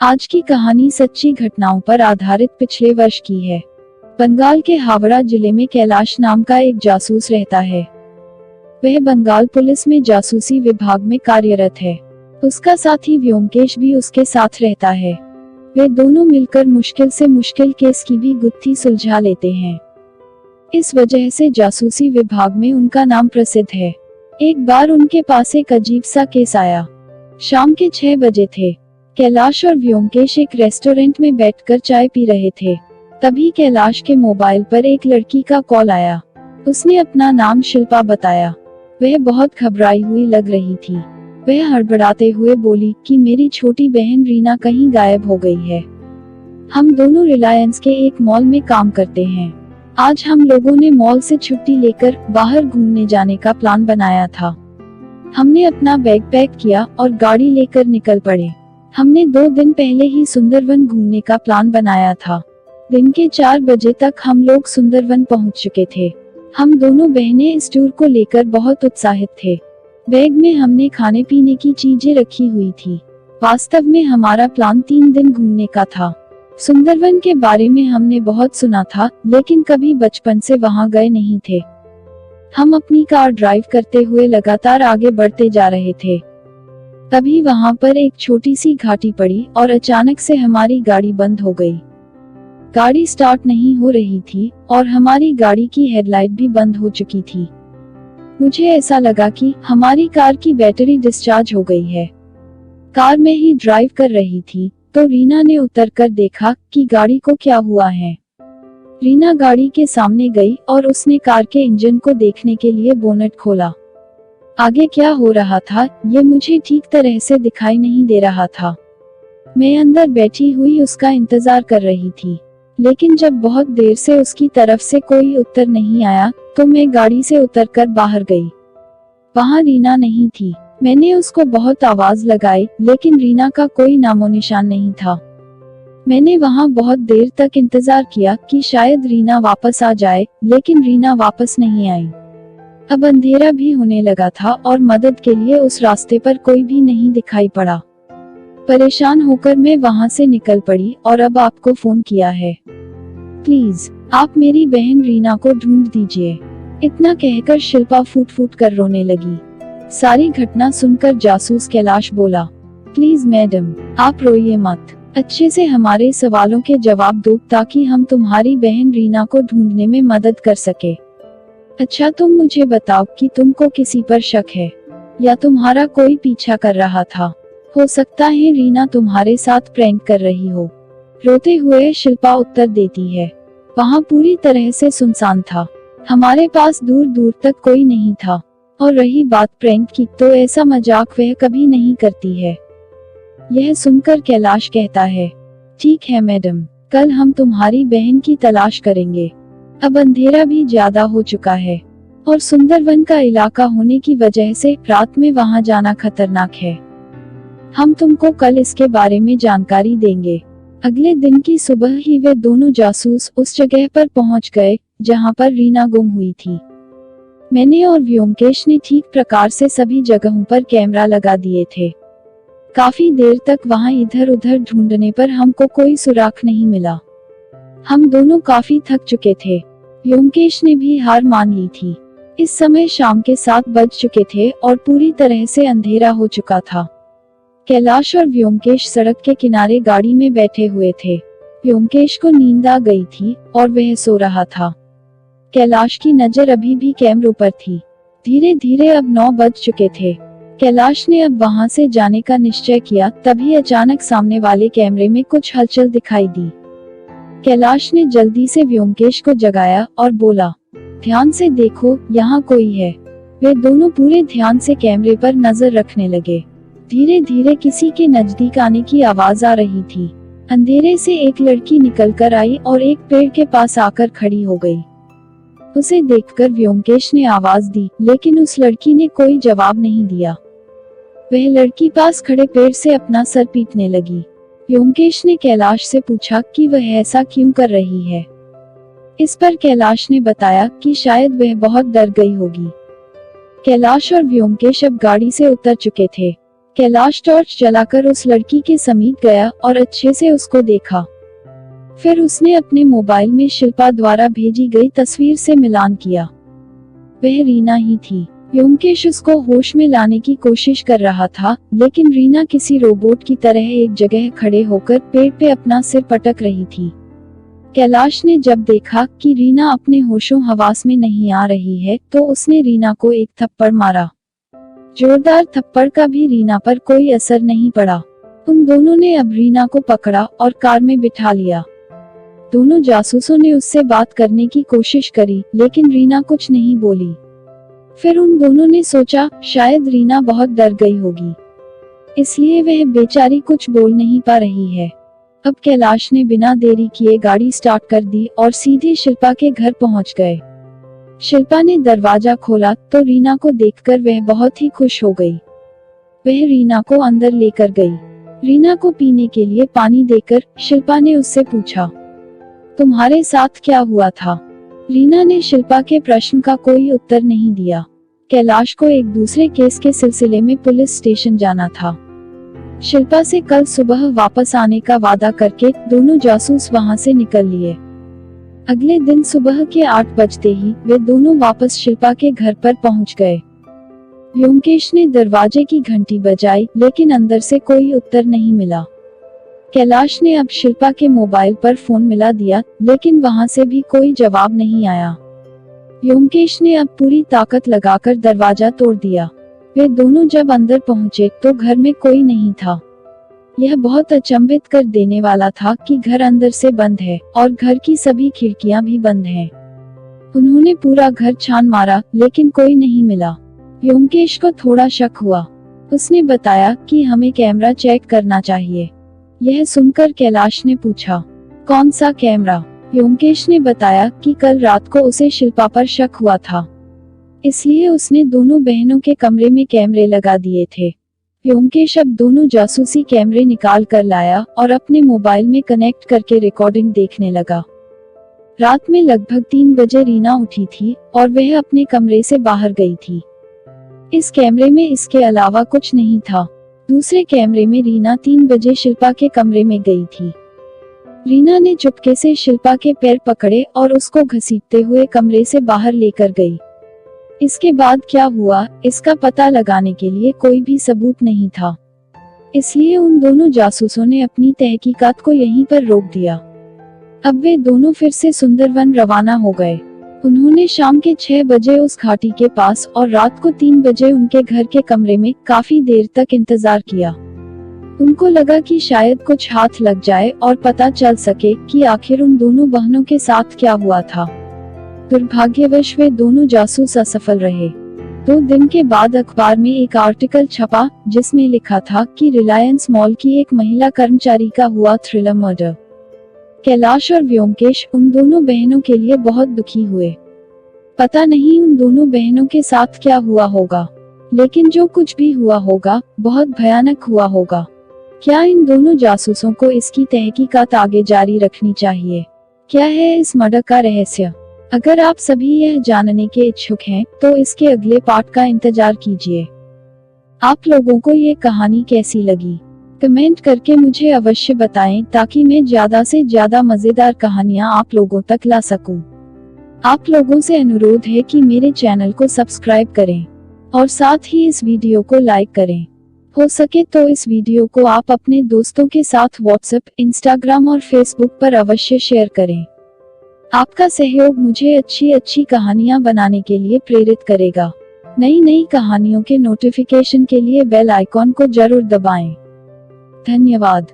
आज की कहानी सच्ची घटनाओं पर आधारित पिछले वर्ष की है। बंगाल के हावड़ा जिले में कैलाश नाम का एक जासूस रहता है। वह बंगाल पुलिस में जासूसी विभाग में कार्यरत है। उसका साथी व्योमकेश भी उसके साथ रहता है। वे दोनों मिलकर मुश्किल से मुश्किल केस की भी गुत्थी सुलझा लेते हैं। इस वजह से जासूसी विभाग में उनका नाम प्रसिद्ध है। एक बार उनके पास एक अजीब सा केस आया। शाम के 6 बजे थे। कैलाश और व्योमकेश एक रेस्टोरेंट में बैठकर चाय पी रहे थे। तभी कैलाश के मोबाइल पर एक लड़की का कॉल आया। उसने अपना नाम शिल्पा बताया। वह बहुत घबराई हुई लग रही थी। वह हड़बड़ाते हुए बोली कि मेरी छोटी बहन रीना कहीं गायब हो गई है। हम दोनों रिलायंस के एक मॉल में काम करते हैं। आज हम लोगों ने मॉल से छुट्टी लेकर बाहर घूमने जाने का प्लान बनाया था। हमने अपना बैग पैक किया और गाड़ी लेकर निकल पड़े। हमने 2 दिन पहले ही सुंदरवन घूमने का प्लान बनाया था। दिन के 4 बजे तक हम लोग सुंदरवन पहुंच चुके थे। हम दोनों बहनें इस टूर को लेकर बहुत उत्साहित थे। बैग में हमने खाने पीने की चीजें रखी हुई थी। वास्तव में हमारा प्लान 3 दिन घूमने का था। सुंदरवन के बारे में हमने बहुत सुना था, लेकिन कभी बचपन से वहां गए नहीं थे। हम अपनी कार ड्राइव करते हुए लगातार आगे बढ़ते जा रहे थे। तभी वहां पर एक छोटी सी घाटी पड़ी और अचानक से हमारी गाड़ी बंद हो गई। गाड़ी स्टार्ट नहीं हो रही थी और हमारी गाड़ी की हेडलाइट भी बंद हो चुकी थी। मुझे ऐसा लगा कि हमारी कार की बैटरी डिस्चार्ज हो गई है। कार में ही ड्राइव कर रही थी तो रीना ने उतरकर देखा कि गाड़ी को क्या हुआ है। रीना गाड़ी के सामने गई और उसने कार के इंजन को देखने के लिए बोनट खोला। आगे क्या हो रहा था ये मुझे ठीक तरह से दिखाई नहीं दे रहा था। मैं अंदर बैठी हुई उसका इंतजार कर रही थी, लेकिन जब बहुत देर से उसकी तरफ से कोई उत्तर नहीं आया तो मैं गाड़ी से उतरकर बाहर गई। वहां रीना नहीं थी। मैंने उसको बहुत आवाज लगाई, लेकिन रीना का कोई नामो निशान नहीं था। मैंने वहां बहुत देर तक इंतजार किया कि शायद रीना वापस आ जाए, लेकिन रीना वापस नहीं आई। अब अंधेरा भी होने लगा था और मदद के लिए उस रास्ते पर कोई भी नहीं दिखाई पड़ा। परेशान होकर मैं वहां से निकल पड़ी और अब आपको फोन किया है। प्लीज आप मेरी बहन रीना को ढूंढ दीजिए। इतना कहकर शिल्पा फूट फूट कर रोने लगी। सारी घटना सुनकर जासूस कैलाश बोला, प्लीज मैडम आप रोइए मत। अच्छे से हमारे सवालों के जवाब दो ताकि हम तुम्हारी बहन रीना को ढूंढने में मदद कर सके। अच्छा तुम मुझे बताओ कि तुमको किसी पर शक है या तुम्हारा कोई पीछा कर रहा था। हो सकता है रीना तुम्हारे साथ प्रैंक कर रही हो। रोते हुए शिल्पा उत्तर देती है। वहाँ पूरी तरह से सुनसान था। हमारे पास दूर दूर तक कोई नहीं था। और रही बात प्रैंक की, तो ऐसा मजाक वह कभी नहीं करती है। यह सुनकर कैलाश कहता है, ठीक है मैडम, कल हम तुम्हारी बहन की तलाश करेंगे। अब अंधेरा भी ज्यादा हो चुका है और सुंदरवन का इलाका होने की वजह से रात में वहां जाना खतरनाक है। हम तुमको कल इसके बारे में जानकारी देंगे। अगले दिन की सुबह ही वे दोनों जासूस उस जगह पर पहुंच गए जहां पर रीना गुम हुई थी। मैंने और व्योमकेश ने ठीक प्रकार से सभी जगहों पर कैमरा लगा दिए थे। काफी देर तक वहां इधर उधर ढूंढने पर हमको कोई सुराग नहीं मिला। हम दोनों काफी थक चुके थे। व्योमकेश ने भी हार मान ली थी। इस समय शाम के 7 बज चुके थे और पूरी तरह से अंधेरा हो चुका था। कैलाश और व्योमकेश सड़क के किनारे गाड़ी में बैठे हुए थे। व्योमकेश को नींद आ गई थी और वह सो रहा था। कैलाश की नजर अभी भी कैमरों पर थी। धीरे धीरे अब 9 बज चुके थे। कैलाश ने अब वहां से जाने का निश्चय किया, तभी अचानक सामने वाले कैमरे में कुछ हलचल दिखाई दी। कैलाश ने जल्दी से व्योमकेश को जगाया और बोला, ध्यान से देखो, यहाँ कोई है। वे दोनों पूरे ध्यान से कैमरे पर नजर रखने लगे। धीरे धीरे किसी के नजदीक आने की आवाज आ रही थी। अंधेरे से एक लड़की निकलकर आई और एक पेड़ के पास आकर खड़ी हो गई। उसे देखकर व्योमकेश ने आवाज दी, लेकिन उस लड़की ने कोई जवाब नहीं दिया। वह लड़की पास खड़े पेड़ से अपना सर पीटने लगी। व्योमकेश ने कैलाश से पूछा कि वह ऐसा क्यों कर रही है। इस पर कैलाश ने बताया कि शायद वह बहुत डर गई होगी। कैलाश और व्योमकेश अब गाड़ी से उतर चुके थे। कैलाश टॉर्च जलाकर उस लड़की के समीप गया और अच्छे से उसको देखा। फिर उसने अपने मोबाइल में शिल्पा द्वारा भेजी गई तस्वीर से मिलान किया। वह रीना ही थी। व्योमकेश उसको होश में लाने की कोशिश कर रहा था, लेकिन रीना किसी रोबोट की तरह एक जगह खड़े होकर पेड़ पे अपना सिर पटक रही थी। कैलाश ने जब देखा कि रीना अपने होशों हवास में नहीं आ रही है, तो उसने रीना को एक थप्पड़ मारा। जोरदार थप्पड़ का भी रीना पर कोई असर नहीं पड़ा। उन दोनों ने अब रीना को पकड़ा और कार में बिठा लिया। दोनों जासूसों ने उससे बात करने की कोशिश करी, लेकिन रीना कुछ नहीं बोली। फिर उन दोनों ने सोचा शायद रीना बहुत डर गई होगी, इसलिए वह बेचारी कुछ बोल नहीं पा रही है। अब कैलाश ने बिना देरी किए गाड़ी स्टार्ट कर दी और सीधे शिल्पा के घर पहुंच गए। शिल्पा ने दरवाजा खोला तो रीना को देखकर वह बहुत ही खुश हो गई। वह रीना को अंदर लेकर गई। रीना को पीने के लिए पानी देकर शिल्पा ने उससे पूछा, तुम्हारे साथ क्या हुआ था? रीना ने शिल्पा के प्रश्न का कोई उत्तर नहीं दिया। कैलाश को एक दूसरे केस के सिलसिले में पुलिस स्टेशन जाना था। शिल्पा से कल सुबह वापस आने का वादा करके दोनों जासूस वहां से निकल लिए। अगले दिन सुबह के 8 बजते ही वे दोनों वापस शिल्पा के घर पर पहुंच गए। व्योमकेश ने दरवाजे की घंटी बजाई, लेकिन अंदर से कोई उत्तर नहीं मिला। कैलाश ने अब शिल्पा के मोबाइल पर फोन मिला दिया, लेकिन वहां से भी कोई जवाब नहीं आया। व्योमकेश ने अब पूरी ताकत लगाकर दरवाजा तोड़ दिया। वे दोनों जब अंदर पहुंचे तो घर में कोई नहीं था। यह बहुत अचंभित कर देने वाला था कि घर अंदर से बंद है और घर की सभी खिड़कियां भी बंद हैं। उन्होंने पूरा घर छान मारा, लेकिन कोई नहीं मिला। व्योमकेश को थोड़ा शक हुआ। उसने बताया कि हमें कैमरा चेक करना चाहिए। यह सुनकर कैलाश ने पूछा, कौन सा कैमरा? व्योमकेश ने बताया कि कल रात को उसे शिल्पा पर शक हुआ था, इसलिए उसने दोनों बहनों के कमरे में कैमरे लगा दिए थे। व्योमकेश अब दोनों जासूसी कैमरे निकाल कर लाया और अपने मोबाइल में कनेक्ट करके रिकॉर्डिंग देखने लगा। रात में लगभग 3 बजे रीना उठी थी और वह अपने कमरे से बाहर गई थी। इस कैमरे में इसके अलावा कुछ नहीं था। दूसरे कैमरे में रीना 3 बजे शिल्पा के कमरे में गई थी। रीना ने चुपके से शिल्पा के पैर पकड़े और उसको घसीटते हुए कमरे से बाहर लेकर गई। इसके बाद क्या हुआ, इसका पता लगाने के लिए कोई भी सबूत नहीं था, इसलिए उन दोनों जासूसों ने अपनी तहकीकात को यहीं पर रोक दिया। अब वे दोनों फिर से सुंदरवन रवाना हो गए। उन्होंने शाम के 6 बजे उस घाटी के पास और रात को 3 बजे उनके घर के कमरे में काफी देर तक इंतजार किया। उनको लगा कि शायद कुछ हाथ लग जाए और पता चल सके कि आखिर उन दोनों बहनों के साथ क्या हुआ था। दुर्भाग्यवश वे दोनों जासूस असफल रहे। 2 दिन के बाद अखबार में एक आर्टिकल छपा जिसमें लिखा था कि रिलायंस मॉल की एक महिला कर्मचारी का हुआ थ्रिलर मर्डर। कैलाश और व्योमकेश उन दोनों बहनों के लिए बहुत दुखी हुए। पता नहीं उन दोनों बहनों के साथ क्या हुआ होगा, लेकिन जो कुछ भी हुआ होगा बहुत भयानक हुआ होगा। क्या इन दोनों जासूसों को इसकी तहकीकात आगे जारी रखनी चाहिए? क्या है इस मर्डर का रहस्य? अगर आप सभी यह जानने के इच्छुक हैं, तो इसके अगले पार्ट का इंतजार कीजिए। आप लोगों को ये कहानी कैसी लगी? कमेंट करके मुझे अवश्य बताएं, ताकि मैं ज्यादा से ज्यादा मजेदार कहानियां आप लोगों तक ला सकूं। आप लोगों से अनुरोध है कि मेरे चैनल को सब्सक्राइब करें और साथ ही इस वीडियो को लाइक करें। हो सके तो इस वीडियो को आप अपने दोस्तों के साथ व्हाट्सएप, इंस्टाग्राम और फेसबुक पर अवश्य शेयर करें। आपका सहयोग मुझे अच्छी कहानियां बनाने के लिए प्रेरित करेगा। नई कहानियों के नोटिफिकेशन के लिए बेल आइकॉन को जरूर दबाएं। धन्यवाद।